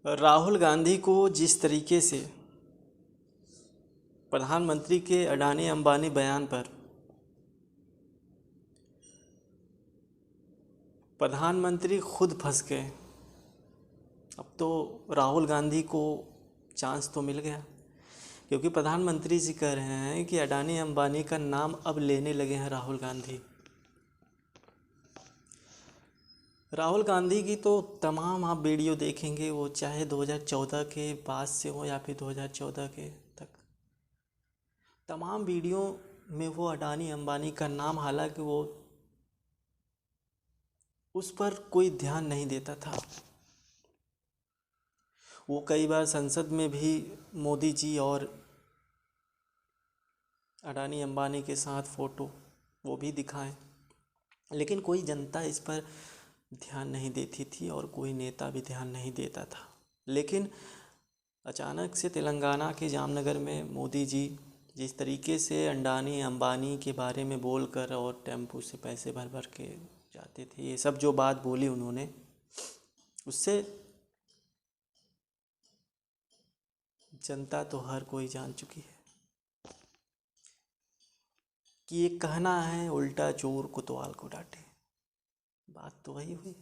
राहुल गांधी को जिस तरीके से प्रधानमंत्री के अडानी अंबानी बयान पर प्रधानमंत्री खुद फंस गए, अब तो राहुल गांधी को चांस तो मिल गया, क्योंकि प्रधानमंत्री जी कह रहे हैं कि अडानी अंबानी का नाम अब लेने लगे हैं राहुल गांधी। राहुल गांधी की तो तमाम आप वीडियो देखेंगे, वो चाहे 2014 के बाद से हो या फिर 2014 के तक, तमाम वीडियो में वो अडानी अंबानी का नाम, हालांकि वो उस पर कोई ध्यान नहीं देता था। वो कई बार संसद में भी मोदी जी और अडानी अंबानी के साथ फ़ोटो वो भी दिखाएं, लेकिन कोई जनता इस पर ध्यान नहीं देती थी और कोई नेता भी ध्यान नहीं देता था। लेकिन अचानक से तेलंगाना के जामनगर में मोदी जी जिस तरीके से अडानी अंबानी के बारे में बोलकर और टेम्पो से पैसे भर भर के जाते थे, ये सब जो बात बोली उन्होंने, उससे जनता तो हर कोई जान चुकी है कि ये कहना है उल्टा चोर कोतवाल को डांटे। बात तो वही हुई,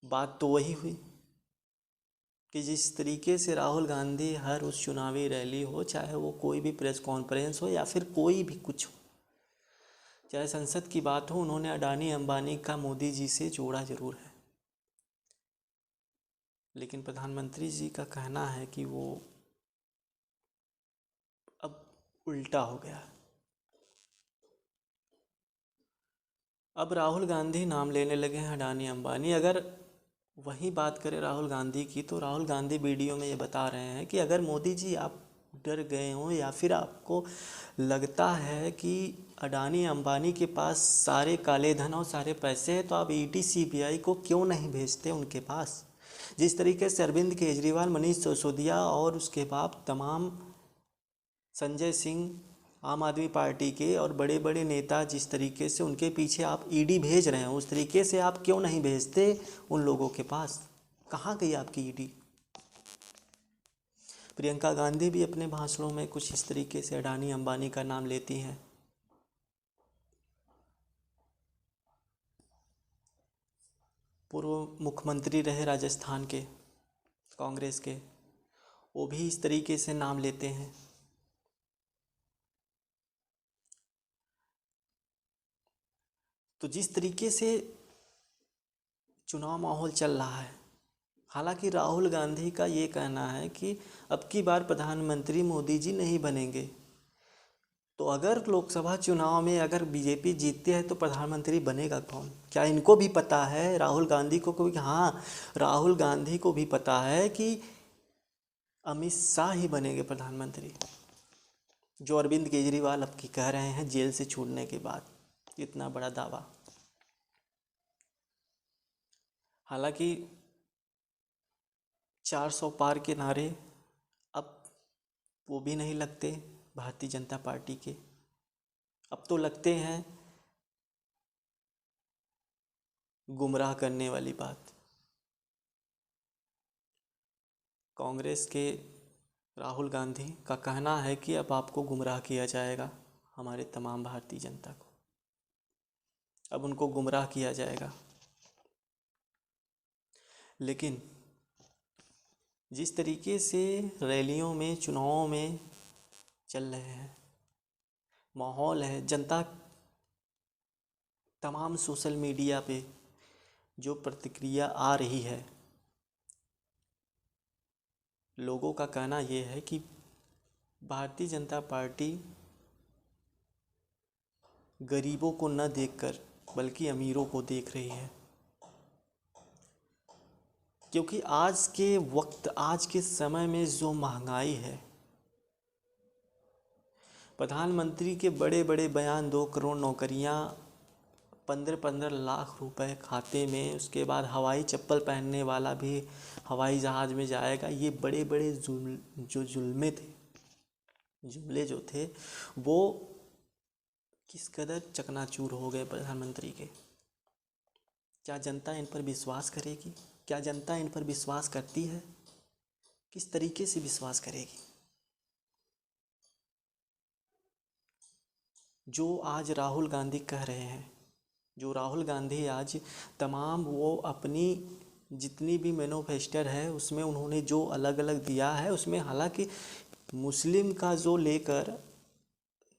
बात तो वही हुई कि जिस तरीके से राहुल गांधी हर उस चुनावी रैली हो, चाहे वो कोई भी प्रेस कॉन्फ्रेंस हो या फिर कोई भी कुछ हो, चाहे संसद की बात हो, उन्होंने अडानी अंबानी का मोदी जी से जोड़ा जरूर है। लेकिन प्रधानमंत्री जी का कहना है कि वो अब उल्टा हो गया। अब राहुल गांधी नाम लेने लगे हैं अडानी अंबानी। अगर वही बात करें राहुल गांधी की, तो राहुल गांधी वीडियो में ये बता रहे हैं कि अगर मोदी जी आप डर गए हों या फिर आपको लगता है कि अडानी अंबानी के पास सारे काले धन और सारे पैसे हैं, तो आप ईडी सीबीआई को क्यों नहीं भेजते उनके पास। जिस तरीके से अरविंद केजरीवाल, मनीष सिसोदिया और उसके बाद तमाम संजय सिंह आम आदमी पार्टी के और बड़े बड़े नेता, जिस तरीके से उनके पीछे आप ईडी भेज रहे हैं, उस तरीके से आप क्यों नहीं भेजते उन लोगों के पास। कहाँ गई आपकी ईडी। प्रियंका गांधी भी अपने भाषणों में कुछ इस तरीके से अडानी अंबानी का नाम लेती हैं। पूर्व मुख्यमंत्री रहे राजस्थान के कांग्रेस के, वो भी इस तरीके से नाम लेते हैं। तो जिस तरीके से चुनाव माहौल चल रहा है, हालांकि राहुल गांधी का ये कहना है कि अब की बार प्रधानमंत्री मोदी जी नहीं बनेंगे, तो अगर लोकसभा चुनाव में अगर बीजेपी जीतती है तो प्रधानमंत्री बनेगा कौन। क्या इनको भी पता है राहुल गांधी को कोई, हाँ, राहुल गांधी को भी पता है कि अमित शाह ही बनेंगे प्रधानमंत्री, जो अरविंद केजरीवाल अब की कह रहे हैं जेल से छूटने के बाद, इतना बड़ा दावा। हालांकि 400 पार के नारे अब वो भी नहीं लगते भारतीय जनता पार्टी के, अब तो लगते हैं गुमराह करने वाली बात। कांग्रेस के राहुल गांधी का कहना है कि अब आपको गुमराह किया जाएगा, हमारे तमाम भारतीय जनता को अब उनको गुमराह किया जाएगा। लेकिन जिस तरीके से रैलियों में, चुनावों में चल रहे हैं, माहौल है, जनता तमाम सोशल मीडिया पे जो प्रतिक्रिया आ रही है, लोगों का कहना ये है कि भारतीय जनता पार्टी गरीबों को न देखकर बल्कि अमीरों को देख रही है। क्योंकि आज के वक्त, आज के समय में जो महंगाई है, प्रधानमंत्री के बड़े बड़े बयान, 2 करोड़ नौकरियां, 15-15 लाख रुपए खाते में, उसके बाद हवाई चप्पल पहनने वाला भी हवाई जहाज़ में जाएगा, ये बड़े बड़े जो जुल्मे थे, जुमले जो थे, वो किस कदर चकनाचूर हो गए प्रधानमंत्री के। क्या जनता इन पर विश्वास करेगी। क्या जनता इन पर विश्वास करती है? किस तरीके से विश्वास करेगी? जो आज राहुल गांधी कह रहे हैं, जो राहुल गांधी आज तमाम वो अपनी जितनी भी मैनिफेस्टर है उसमें उन्होंने जो अलग अलग दिया है, उसमें हालांकि मुस्लिम का जो लेकर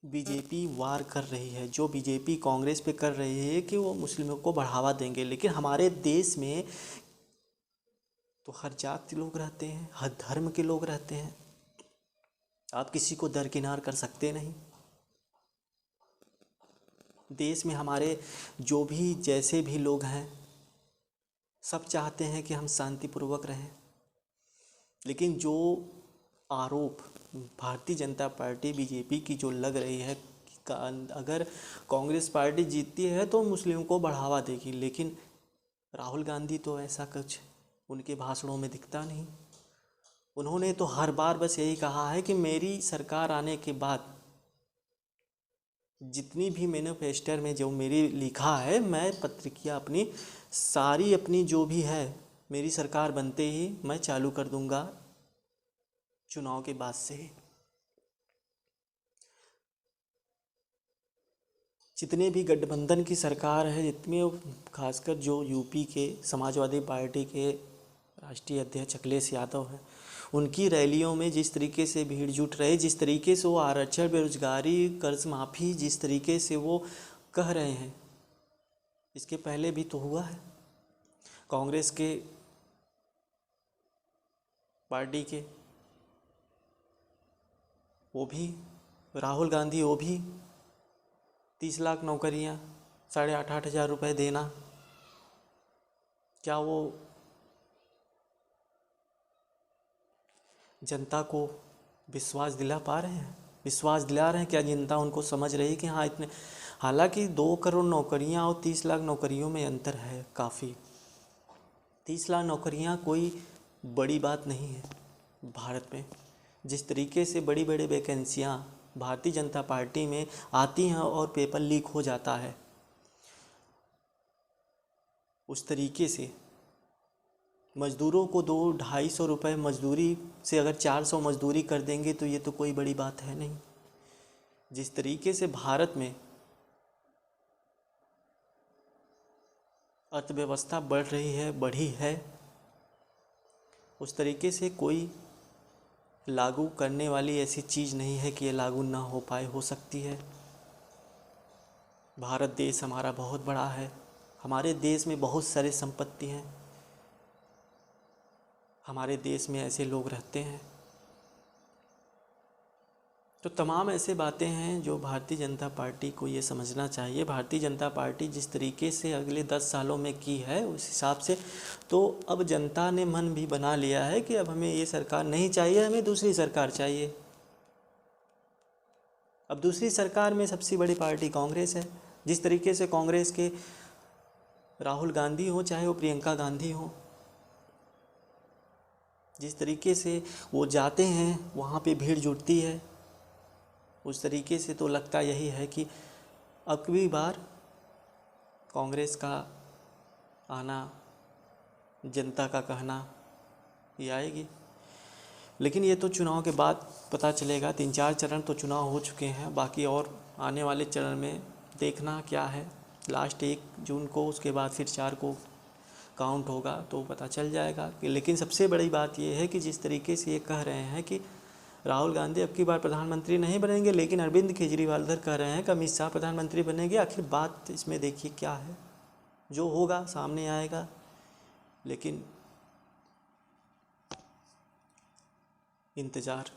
बीजेपी वार कर रही है, जो बीजेपी कांग्रेस पे कर रही है कि वो मुस्लिमों को बढ़ावा देंगे, लेकिन हमारे देश में तो हर जात के लोग रहते हैं, हर धर्म के लोग रहते हैं। आप किसी को दरकिनार कर सकते नहीं। देश में हमारे जो भी जैसे भी लोग हैं सब चाहते हैं कि हम शांतिपूर्वक रहें, लेकिन जो आरोप भारतीय जनता पार्टी बीजेपी की जो लग रही है कि अगर कांग्रेस पार्टी जीतती है तो मुस्लिमों को बढ़ावा देगी, लेकिन राहुल गांधी तो ऐसा कुछ उनके भाषणों में दिखता नहीं। उन्होंने तो हर बार बस यही कहा है कि मेरी सरकार आने के बाद जितनी भी मैनिफेस्टर में जो मेरी लिखा है, मैं पत्रिका अपनी सारी अपनी जो भी है मेरी सरकार बनते ही मैं चालू कर दूंगा चुनाव के बाद से ही। जितने भी गठबंधन की सरकार है, जितने खासकर जो यूपी के समाजवादी पार्टी के राष्ट्रीय अध्यक्ष अखिलेश यादव हैं, उनकी रैलियों में जिस तरीके से भीड़ जुट रहे, जिस तरीके से वो आरक्षण, बेरोजगारी, कर्ज माफ़ी जिस तरीके से वो कह रहे हैं, इसके पहले भी तो हुआ है। कांग्रेस के पार्टी के वो भी राहुल गांधी, वो भी 30 लाख नौकरियां, 8,500 रुपये देना, क्या वो जनता को विश्वास दिला पा रहे हैं? विश्वास दिला रहे हैं? क्या जनता उनको समझ रही है कि हाँ इतने, हालांकि 2 करोड़ नौकरियां और 30 लाख नौकरियों में अंतर है काफ़ी। 30 लाख नौकरियां कोई बड़ी बात नहीं है भारत में। जिस तरीके से बड़ी बड़ी वैकेंसियां भारतीय जनता पार्टी में आती हैं और पेपर लीक हो जाता है, उस तरीके से मज़दूरों को 200-250 रुपये मजदूरी से अगर 400 मजदूरी कर देंगे तो ये तो कोई बड़ी बात है नहीं। जिस तरीके से भारत में अर्थव्यवस्था बढ़ रही है, बढ़ी है, उस तरीके से कोई लागू करने वाली ऐसी चीज़ नहीं है कि ये लागू ना हो पाए। हो सकती है। भारत देश हमारा बहुत बड़ा है, हमारे देश में बहुत सारी संपत्ति हैं, हमारे देश में ऐसे लोग रहते हैं। तो तमाम ऐसे बातें हैं जो भारतीय जनता पार्टी को ये समझना चाहिए। भारतीय जनता पार्टी जिस तरीके से अगले 10 सालों में की है उस हिसाब से तो अब जनता ने मन भी बना लिया है कि अब हमें ये सरकार नहीं चाहिए, हमें दूसरी सरकार चाहिए। अब दूसरी सरकार में सबसे बड़ी पार्टी कांग्रेस है। जिस तरीके से कांग्रेस के राहुल गांधी हो चाहे वो प्रियंका गांधी हो, जिस तरीके से वो जाते हैं वहाँ पे भीड़ जुटती है, उस तरीके से तो लगता यही है कि अब की बार कांग्रेस का आना, जनता का कहना ये आएगी। लेकिन ये तो चुनाव के बाद पता चलेगा। 3-4 चरण तो चुनाव हो चुके हैं, बाकी और आने वाले चरण में देखना क्या है। लास्ट 1 जून को, उसके बाद फिर 4 को काउंट होगा तो पता चल जाएगा। लेकिन सबसे बड़ी बात ये है कि जिस तरीके से ये कह रहे हैं कि राहुल गांधी अब की बार प्रधानमंत्री नहीं बनेंगे, लेकिन अरविंद केजरीवाल इधर कह रहे हैं कि अमित शाह प्रधानमंत्री बनेंगे। आखिर बात इसमें देखिए क्या है, जो होगा सामने आएगा। लेकिन इंतज़ार